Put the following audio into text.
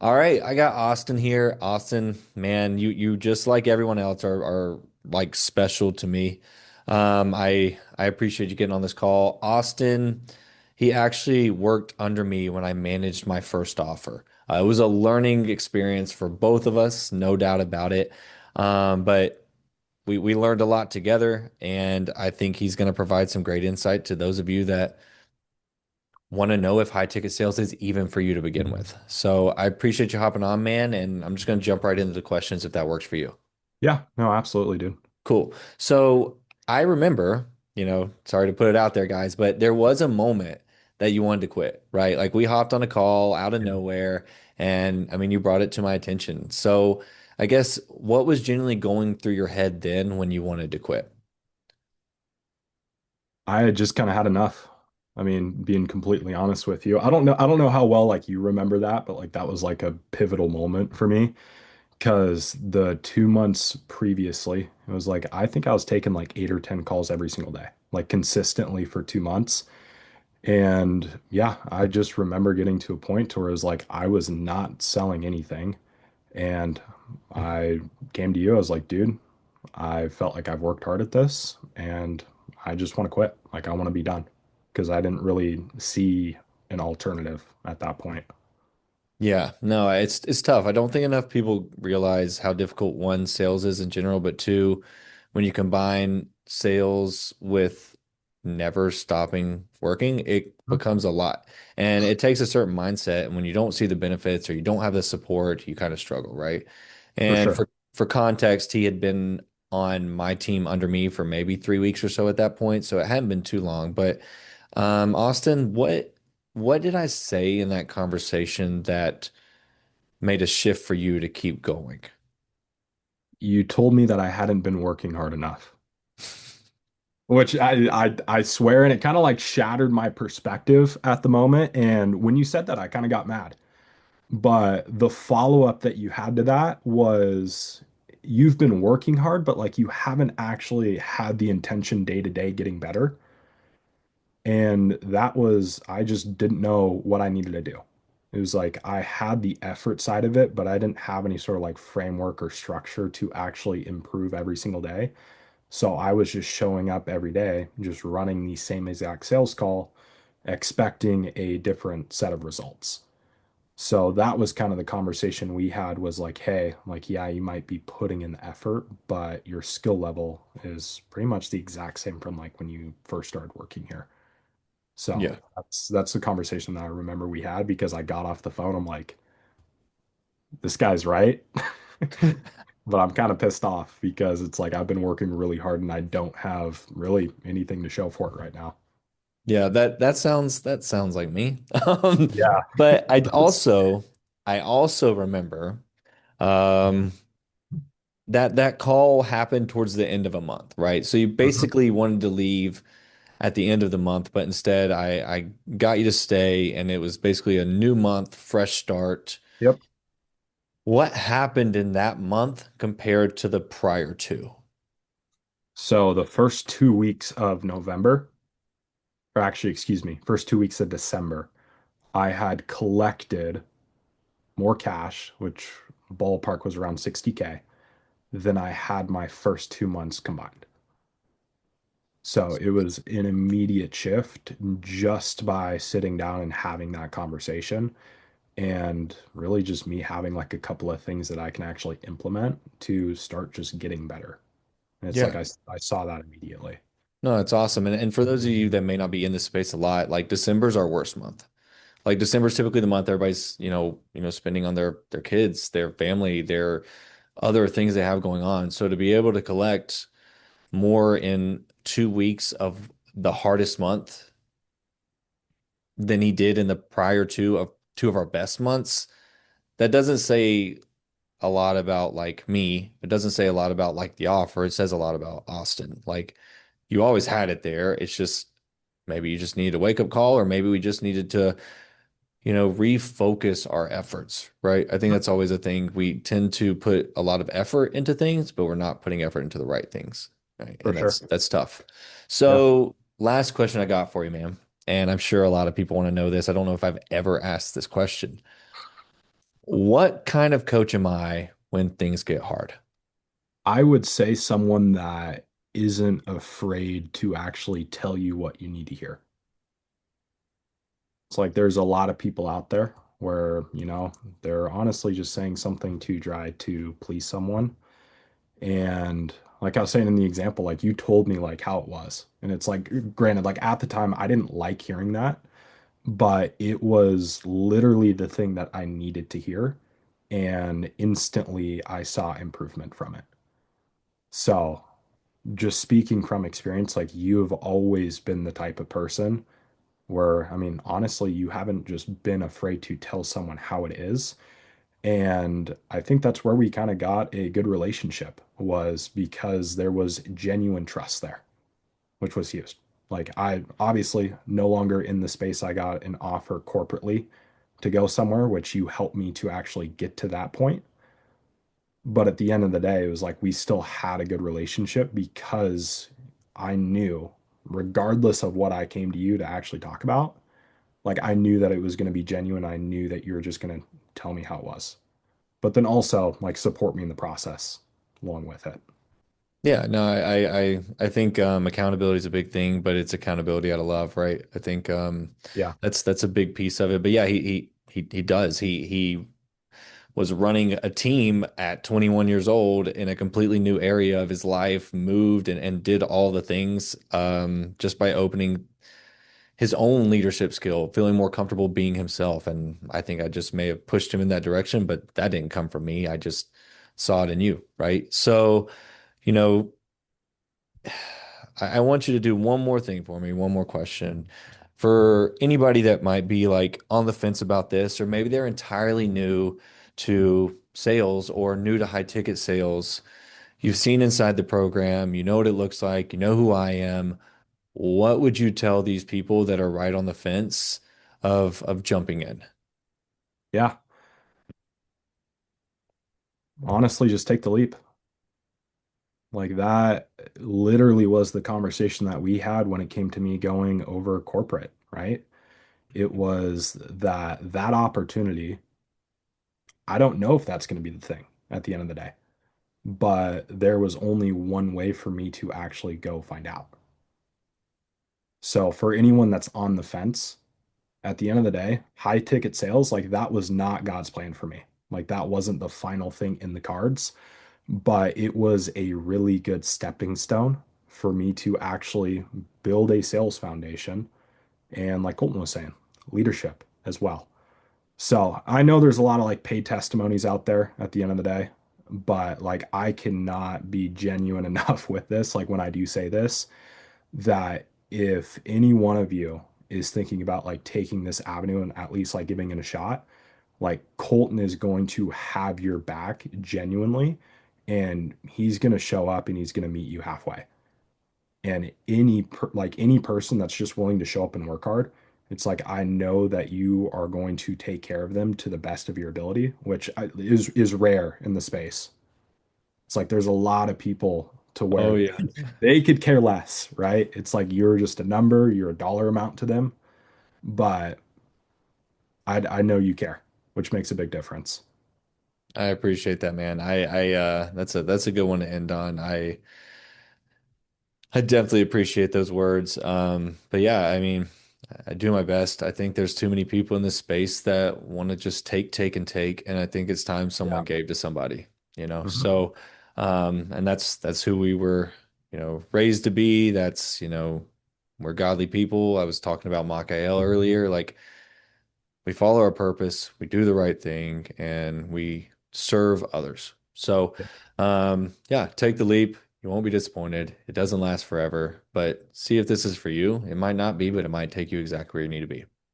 All right, I got Austin here. Austin, man, you just like everyone else are like special to me. I appreciate you getting on this call. Austin, he actually worked under me when I managed my first offer. It was a learning experience for both of us, no doubt about it. But we learned a lot together, and I think he's going to provide some great insight to those of you that want to know if high ticket sales is even for you to begin with. So I appreciate you hopping on, man, and I'm just going to jump right into the questions if that works for you. Yeah, no, absolutely, dude. Cool. So I remember, sorry to put it out there, guys, but there was a moment that you wanted to quit, right? Like we hopped on a call out of Yeah. nowhere, and I mean, you brought it to my attention. So I guess what was genuinely going through your head then when you wanted to quit? I had just kind of had enough. I mean, being completely honest with you, I don't know how well like you remember that, but like that was like a pivotal moment for me because the 2 months previously, it was like I think I was taking like 8 or 10 calls every single day, like consistently for 2 months. And yeah, I just remember getting to a point to where it was like I was not selling anything. And I came to you, I was like, dude, I felt like I've worked hard at this and I just want to quit. Like I want to be done because I didn't really see an alternative at that point. Yeah, no, it's tough. I don't think enough people realize how difficult one, sales is in general, but two, when you combine sales with never stopping working, it becomes a lot. And it takes a certain mindset. And when you don't see the benefits or you don't have the support, you kind of struggle, right? For And sure. for context, he had been on my team under me for maybe 3 weeks or so at that point, so it hadn't been too long. But Austin, what did I say in that conversation that made a shift for you to keep going? You told me that I hadn't been working hard enough, which I swear, and it kind of like shattered my perspective at the moment. And when you said that, I kind of got mad. But the follow-up that you had to that was you've been working hard, but like you haven't actually had the intention day to day getting better. And that was, I just didn't know what I needed to do. It was like I had the effort side of it, but I didn't have any sort of like framework or structure to actually improve every single day. So I was just showing up every day, just running the same exact sales call, expecting a different set of results. So that was kind of the conversation we had was like, hey, like, yeah, you might be putting in the effort, but your skill level is pretty much the exact same from like when you first started working here. So Yeah. that's the conversation that I remember we had because I got off the phone. I'm like, this guy's right. But I'm kind of pissed off because it's like I've been working really hard and I don't have really anything to show for it right now. Yeah, that sounds like me. Um, Yeah. but That's- I also remember um that call happened towards the end of a month, right? So you Mhm. basically wanted to leave at the end of the month, but instead I got you to stay and it was basically a new month, fresh start. Yep. What happened in that month compared to the prior two? So the first 2 weeks of November, or actually, excuse me, first 2 weeks of December, I had collected more cash, which ballpark was around 60K, than I had my first 2 months combined. So it was an immediate shift just by sitting down and having that conversation, and really just me having like a couple of things that I can actually implement to start just getting better. And it's like Yeah. I saw that immediately. No, it's awesome. And for those of you that may not be in this space a lot, like December's our worst month. Like December's typically the month everybody's, spending on their kids, their family, their other things they have going on. So to be able to collect more in 2 weeks of the hardest month than he did in the prior two of our best months, that doesn't say a lot about like me. It doesn't say a lot about like the offer. It says a lot about Austin. Like you always had it there. It's just maybe you just needed a wake up call, or maybe we just needed to, refocus our efforts, right? I think that's always a thing. We tend to put a lot of effort into things, but we're not putting effort into the right things, right? For And sure. that's tough. Yeah. So, last question I got for you, man. And I'm sure a lot of people want to know this. I don't know if I've ever asked this question. What kind of coach am I when things get hard? I would say someone that isn't afraid to actually tell you what you need to hear. It's like there's a lot of people out there where, they're honestly just saying something to try to please someone. And like I was saying in the example, like you told me like how it was. And it's like, granted, like at the time, I didn't like hearing that, but it was literally the thing that I needed to hear. And instantly I saw improvement from it. So just speaking from experience, like you have always been the type of person where, I mean, honestly, you haven't just been afraid to tell someone how it is. And I think that's where we kind of got a good relationship was because there was genuine trust there, which was huge. Like I obviously no longer in the space I got an offer corporately to go somewhere, which you helped me to actually get to that point. But at the end of the day, it was like we still had a good relationship because I knew, regardless of what I came to you to actually talk about, like I knew that it was going to be genuine. I knew that you were just going to tell me how it was, but then also like support me in the process along with it. Yeah, no, I think accountability is a big thing, but it's accountability out of love, right? I think Yeah. that's a big piece of it. But yeah, he does. He was running a team at 21 years old in a completely new area of his life, moved and did all the things just by opening his own leadership skill, feeling more comfortable being himself. And I think I just may have pushed him in that direction, but that didn't come from me. I just saw it in you, right? So, you know, I want you to do one more thing for me, one more question. For anybody that might be like on the fence about this, or maybe they're entirely new to sales or new to high ticket sales, you've seen inside the program, you know what it looks like, you know who I am. What would you tell these people that are right on the fence of jumping in? Yeah. Honestly, just take the leap. Like that literally was the conversation that we had when it came to me going over corporate, right? It was that opportunity. I don't know if that's going to be the thing at the end of the day, but there was only one way for me to actually go find out. So for anyone that's on the fence, at the end of the day, high ticket sales, like that was not God's plan for me. Like that wasn't the final thing in the cards, but it was a really good stepping stone for me to actually build a sales foundation. And like Colton was saying, leadership as well. So I know there's a lot of like paid testimonies out there at the end of the day, but like I cannot be genuine enough with this. Like when I do say this, that if any one of you is thinking about like taking this avenue and at least like giving it a shot, like Colton is going to have your back genuinely, and he's going to show up and he's going to meet you halfway. And any person that's just willing to show up and work hard, it's like I know that you are going to take care of them to the best of your ability, which is rare in the space. It's like there's a lot of people to Oh where yeah. they could care less, right? It's like you're just a number, you're a dollar amount to them, but I know you care, which makes a big difference. I appreciate that, man. That's a good one to end on. I definitely appreciate those words. But yeah, I mean, I do my best. I think there's too many people in this space that want to just take, and take, and I think it's time someone Yeah. gave to somebody, Mhm. So, and that's who we were, raised to be. That's, we're godly people. I was talking about Makael earlier. Like, we follow our purpose, we do the right thing, and we serve others. So, yeah, take the leap. You won't be disappointed. It doesn't last forever, but see if this is for you. It might not be, but it might take you exactly where you need to be.